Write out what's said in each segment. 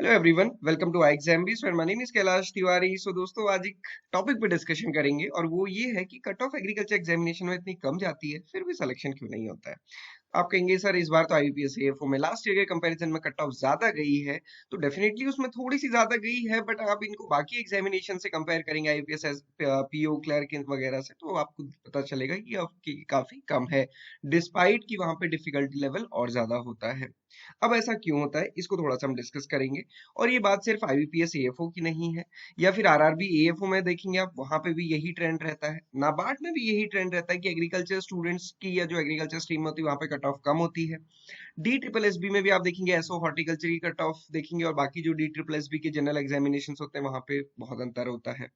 Hello everyone, welcome to एग्जाम्बिस और my name is Kailash Tiwari. So दोस्तों, आज एक टॉपिक पे डिस्कशन करेंगे और वो ये है कि कट ऑफ एग्रीकल्चर एग्जामिनेशन में इतनी कम जाती है फिर भी सिलेक्शन क्यों नहीं होता है। आप कहेंगे सर इस बार तो आईबीपीएस एएफओ में लास्ट ईयर के कंपैरिजन में कट ऑफ ज्यादा गई है। तो डेफिनेटली उसमें थोड़ी सी ज्यादा गई है, बट आप इनको बाकी एग्जामिनेशन से कंपेयर करेंगे आईपीएस पीओ क्लर्क वगैरह से, तो आपको पता चलेगा कि आपकी काफी कम है, डिस्पाइट कि वहां पे डिफिकल्टी लेवल और ज्यादा होता है। अब ऐसा क्यों होता है, इसको थोड़ा सा हम डिस्कस करेंगे। और ये बात सिर्फ आईबीपीएस एएफओ की नहीं है, या फिर आरआरबी एएफओ में देखेंगे आप, वहां पे भी यही ट्रेंड रहता है। नाबार्ड में भी यही ट्रेंड रहता है कि एग्रीकल्चर स्टूडेंट्स की या जो एग्रीकल्चर स्ट्रीम होती है वहां पे कट ऑफ कम होती है। डी ट्रिपल एस बी में भी आप देखेंगे एसओ हॉर्टिकल्चर की कट ऑफ देखेंगे, और बाकी जो डी ट्रिपल एस बी के जनरल एग्जामिनेशन होते हैं वहां पे बहुत अंतर होता है।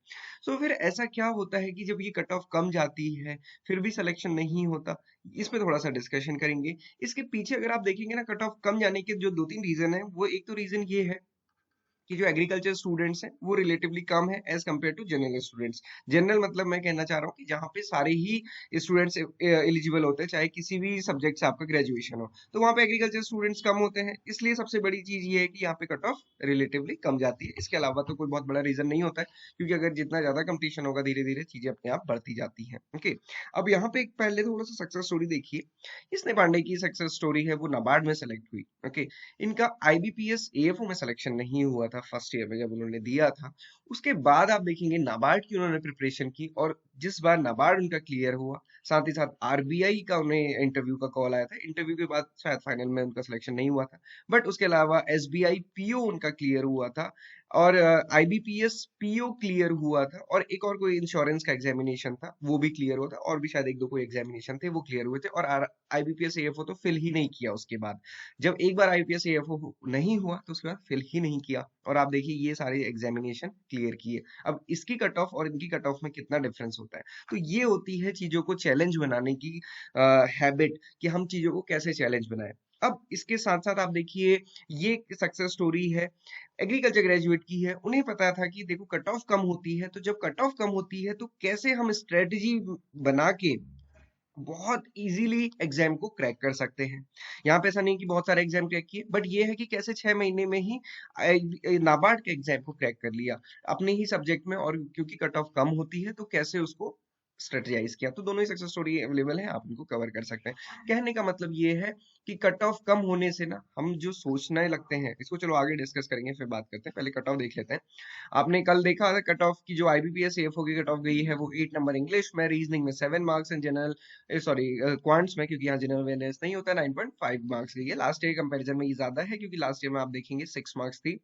सो फिर ऐसा क्या होता है कि जब ये कट ऑफ कम जाती है फिर भी सिलेक्शन नहीं होता, इस पे थोड़ा सा डिस्कशन करेंगे। इसके पीछे अगर आप देखेंगे ना, कट ऑफ कम जाने के जो दो तीन रीजन है, वो एक तो रीजन ये है कि जो एग्रीकल्चर स्टूडेंट्स हैं वो रिलेटिवली कम है as compare to general students. General मतलब मैं कहना चाह रहा हूँ कि जहाँ पे सारे ही स्टूडेंट्स एलिजिबल होते हैं, चाहे किसी भी सब्जेक्ट से आपका ग्रेजुएशन हो, तो वहाँ पे एग्रीकल्चर स्टूडेंट्स कम होते हैं। इसलिए सबसे बड़ी चीज ये है कि यहाँ पे कट ऑफ रिलेटिवली कम जाती है। इसके अलावा तो कोई बहुत बड़ा रीजन नहीं होता है, क्योंकि अगर जितना ज्यादा कंपटीशन होगा धीरे धीरे चीजें अपने आप बढ़ती जाती हैं। ओके, अब यहाँ पे एक पहले थोड़ा सा सक्सेस स्टोरी देखिए। इसने पांडे की सक्सेस स्टोरी है, वो नाबार्ड में सेलेक्ट हुई। ओके, इनका आईबीपीएस एएफओ में सिलेक्शन नहीं हुआ था फर्स्ट ईयर में जब उन्होंने दिया था। उसके बाद आप देखेंगे नाबार्ड की उन्होंने प्रिपरेशन की, और जिस बार नाबार्ड उनका क्लियर हुआ, साथ ही साथ आरबीआई का उन्हें इंटरव्यू का कॉल आया था। इंटरव्यू के बाद शायद फाइनल में उनका सिलेक्शन नहीं हुआ था, बट उसके अलावा एसबीआई पीओ उनका क्लियर हुआ था, और आईबीपीएस पीओ क्लियर हुआ था, और एक और कोई इंश्योरेंस का एग्जामिनेशन था वो भी क्लियर हुआ था, और भी शायद एक दो कोई एग्जामिनेशन थे वो क्लियर हुए थे। और आईबीपीएस एएफओ तो फिल ही नहीं किया उसके बाद। जब एक बार आईपीएस एएफओ नहीं हुआ तो उसके बाद फिल ही नहीं किया, और आप देखिए ये सारे एग्जामिनेशन क्लियर किए। अब इसकी कट ऑफ और इनकी कट ऑफ में कितना डिफरेंस होता है। तो ये होती है चीजों को चैलेंज बनाने की हैबिट, कि हम चीजों को कैसे चैलेंज बनाए। अब इसके साथ साथ आप देखिए, ये सक्सेस स्टोरी है एग्रीकल्चर ग्रेजुएट की है। उन्हें पता था कि देखो कट ऑफ कम होती है, तो जब कट ऑफ कम होती है तो कैसे हम स्ट्रेटजी बना के बहुत इजीली एग्जाम को क्रैक कर सकते हैं। यहाँ पे ऐसा नहीं कि बहुत सारे एग्जाम क्रैक किए, बट ये है कि कैसे 6 महीने में ही नाबार्ड के एग्जाम को क्रैक कर लिया अपने ही सब्जेक्ट में, और क्योंकि कट ऑफ कम होती है तो कैसे उसको स्ट्रेटेजाइज किया। तो दोनों ही सक्सेस स्टोरी अवेलेबल है, आप इनको कवर कर सकते हैं। कहने का मतलब ये है कि कट ऑफ कम होने से ना हम जो सोचने लगते हैं, इसको चलो आगे डिस्कस करेंगे फिर बात करते हैं, पहले कट ऑफ देख लेते हैं। आपने कल देखा था कट ऑफ की, जो आईबीपीएस एएफओ की कट ऑफ गई है वो 8 नंबर इंग्लिश में, रीजनिंग में 7 marks, and general sorry quants में, क्योंकि यहाँ जनरल अवेयरनेस नहीं होता, 9.5 मार्क्स गई है। लास्ट ईयर कंपैरिजन में ये ज्यादा है, क्योंकि लास्ट ईयर में आप देखेंगे 6 मार्क्स थी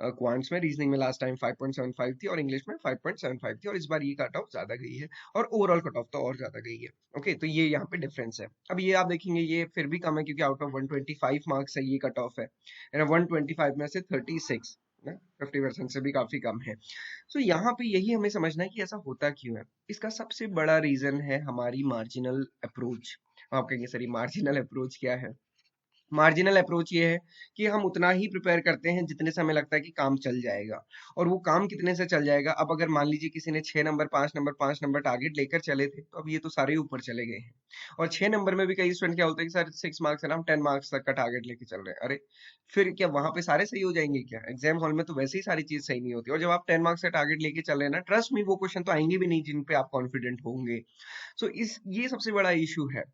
क्वांट्स में, रीजनिंग में लास्ट टाइम 5.75 थी, और इंग्लिश में 5.75 थी, और इस बार ये कट ऑफ ज्यादा गई है, और ओवरऑल कट ऑफ तो और ज्यादा गई है। ओके, तो ये यहाँ पे डिफरेंस है। अब ये आप देखेंगे ये फिर भी कम है, क्योंकि आउट ऑफ 125 मार्क्स है ये कट ऑफ है, 125 में से 36 ना, 50% से भी काफी कम है। सो यहाँ पे यही हमें समझना है कि ऐसा होता क्यों है। इसका सबसे बड़ा रीजन है हमारी मार्जिनल अप्रोच। आप कहेंगे सर ये मार्जिनल अप्रोच क्या है। मार्जिनल अप्रोच ये है कि हम उतना ही प्रिपेयर करते हैं जितने से हमें लगता है कि काम चल जाएगा। और वो काम कितने से चल जाएगा, अब अगर मान लीजिए किसी ने 6 नंबर 5 नंबर 5 नंबर टारगेट लेकर चले थे, तो अब ये तो सारे ही ऊपर चले गए हैं। और 6 नंबर में भी कई स्टूडेंट क्या होता है कि सर 6 मार्क्स है ना, हम 10 मार्क्स तक का टारगेट लेके चल रहे हैं। अरे फिर क्या वहां पे सारे सही हो जाएंगे क्या? एग्जाम हॉल में तो वैसे ही सारी चीज सही नहीं होती, और जब आप 10 मार्क्स का टारगेट लेके चल रहे हैं ना, ट्रस्ट मी वो क्वेश्चन तो आएंगे भी नहीं जिन पे आप कॉन्फिडेंट होंगे। सो इस ये सबसे बड़ा इशू है।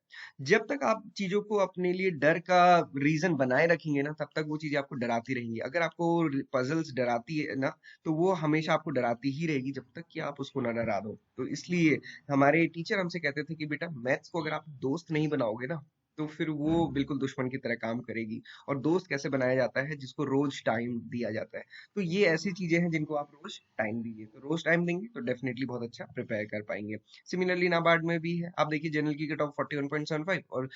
जब तक आप चीजों को अपने लिए डर का रीजन बनाए रखेंगे ना, तब तक वो चीजें आपको डराती रहेंगी। अगर आपको पजल्स डराती है ना, तो वो हमेशा आपको डराती ही रहेगी जब तक कि आप उसको ना डरा दो। तो इसलिए हमारे टीचर हमसे कहते थे कि बेटा मैथ्स को अगर आप दोस्त नहीं बनाओगे ना, तो फिर वो बिल्कुल दुश्मन की तरह काम करेगी। और दोस्त कैसे बनाया जाता है? जिसको रोज टाइम दिया जाता है। तो ये ऐसी चीजें हैं जिनको आप रोज टाइम दीजिए, तो रोज टाइम देंगे तो डेफिनेटली बहुत अच्छा प्रिपेयर कर पाएंगे। सिमिलरली नाबार्ड में भी है, आप देखिए जनरल की कट ऑफ 41.75, और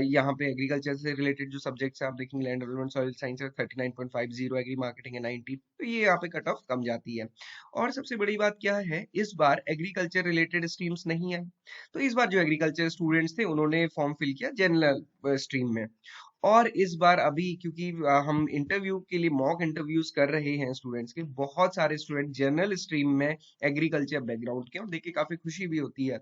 यहाँ पे एग्रीकल्चर से रिलेटेड जो सब्जेक्ट्स है आप देखेंगे, लैंड डेवलपमेंट सॉइल साइंस है 39.50, एग्री मार्केटिंग है 90, तो ये यहाँ पे कट ऑफ कम जाती है। और सबसे बड़ी बात क्या है, इस बार एग्रीकल्चर रिलेटेड स्ट्रीम्स नहीं है। तो इस बार जो एग्रीकल्चर स्टूडेंट्स थे उन्होंने फॉर्म फिल किया जनरल स्ट्रीम में। और इस बार अभी क्योंकि हम इंटरव्यू के लिए मॉक इंटरव्यूज कर रहे हैं स्टूडेंट्स के, बहुत सारे स्टूडेंट जनरल स्ट्रीम में एग्रीकल्चर बैकग्राउंड के, और देख के काफी खुशी भी होती है।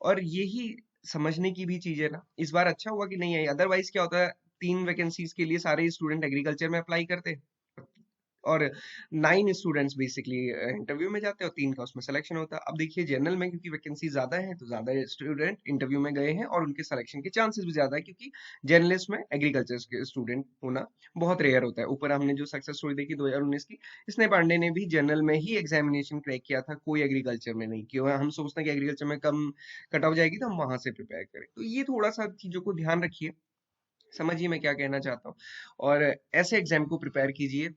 और यही समझने की भी चीज है ना, इस बार अच्छा हुआ कि नहीं आई। अदरवाइज क्या होता है, 3 वैकेंसीज के लिए सारे स्टूडेंट एग्रीकल्चर में अप्लाई करते, और 9 स्टूडेंट्स बेसिकली इंटरव्यू में जाते हैं और 3 का उसमें सिलेक्शन होता है। अब देखिए जनरल में क्योंकि वैकेंसी ज्यादा है तो ज्यादा स्टूडेंट इंटरव्यू में गए हैं और उनके सिलेक्शन के चांसेस भी ज्यादा है, क्योंकि जर्नलिस्ट में एग्रीकल्चर के स्टूडेंट होना बहुत रेयर होता है। ऊपर हमने जो सक्सेस स्टोरी देखी 2019 की, स्नेह पांडे ने भी जनरल में ही एग्जामिनेशन क्रैक किया था, कोई एग्रीकल्चर में नहीं। क्यों हम सोचते हैं कि एग्रीकल्चर में कम कट ऑफ जाएगी तो हम वहां से प्रिपेयर करें। तो ये थोड़ा सा चीजों को ध्यान रखिए, समझिए मैं क्या कहना चाहता हूँ, और ऐसे एग्जाम को प्रिपेयर कीजिए।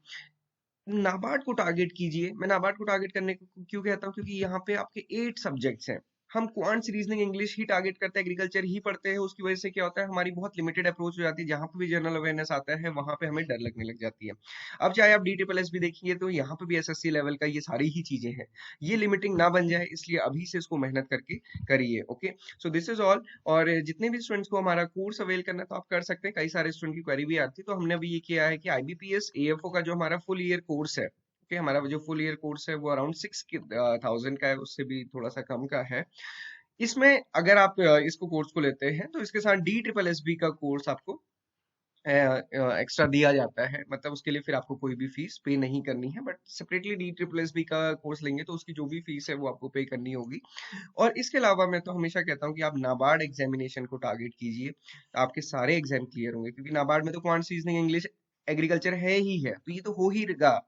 नाबार्ड को टारगेट कीजिए। मैं नाबार्ड को टारगेट करने को क्यों कहता हूँ, क्योंकि यहाँ पे आपके 8 सब्जेक्ट्स हैं। हम क्वांट्स, रीजनिंग, इंग्लिश ही टारगेट करते हैं, एग्रीकल्चर ही पढ़ते हैं। उसकी वजह से क्या होता है, हमारी बहुत लिमिटेड अप्रोच हो जाती है। जहां पे भी जनरल अवेयरनेस आता है वहां पे हमें डर लगने लग जाती है। अब चाहे आप DSSS भी देखेंगे तो यहाँ पे भी SSC लेवल का ये सारी ही चीजें हैं। ये लिमिटिंग ना बन जाए, इसलिए अभी से इसको मेहनत करके करिए। Okay, so this is all. और जितने भी स्टूडेंट्स को हमारा कोर्स अवेल करना है तो आप कर सकते हैं। कई सारे स्टूडेंट की क्वेरी भी आती है, तो हमने अभी ये किया है कि IBPS AFO का जो हमारा फुल ईयर कोर्स है, ओके, हमारा जो फुल ईयर कोर्स है वो अराउंड 6,000 का है, उससे भी थोड़ा सा कम का है। इसमें अगर आप इसको कोर्स को लेते हैं तो इसके साथ DSSB का कोर्स आपको एक्स्ट्रा दिया जाता है। मतलब उसके लिए फिर आपको कोई भी फीस पे नहीं करनी है, बट सेपरेटली DSSB का कोर्स लेंगे तो उसकी जो भी फीस है वो आपको पे करनी होगी। और इसके अलावा मैं तो हमेशा कहता हूँ कि आप नाबार्ड एग्जामिनेशन को टारगेट कीजिए, आपके सारे एग्जाम क्लियर होंगे। क्योंकि नाबार्ड में तो क्वांट, रीजनिंग, इंग्लिश, एग्रीकल्चर है ही है, तो ये तो हो ही रहेगा,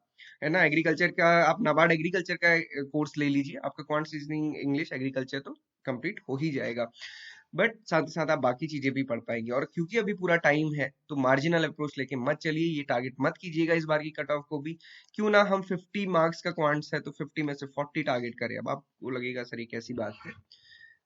है ना। एग्रीकल्चर का आप नाबार्ड एग्रीकल्चर का कोर्स ले लीजिए, आपका क्वांट, रीजनिंग, इंग्लिश, एग्रीकल्चर तो कंप्लीट हो ही जाएगा। बट साथ ही साथ आप बाकी चीजें भी पढ़ पाएंगे। और क्योंकि अभी पूरा टाइम है तो मार्जिनल अप्रोच लेके मत चलिए, ये टारगेट मत कीजिएगा इस बार की कट ऑफ को भी। क्यों ना हम 50 मार्क्स का क्वांट्स है तो 50 में से 40 टारगेट करें। अब आपको लगेगा सर ये कैसी बात है,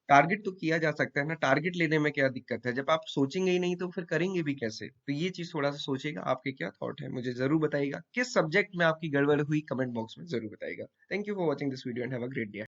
टारगेट तो किया जा सकता है ना, टारगेट लेने में क्या दिक्कत है। जब आप सोचेंगे ही नहीं तो फिर करेंगे भी कैसे। तो ये चीज थोड़ा सा सोचिएगा। आपके क्या थॉट है मुझे जरूर बताइएगा, किस सब्जेक्ट में आपकी गड़बड़ हुई कमेंट बॉक्स में जरूर बताइएगा। Thank you for watching this video and have a great day.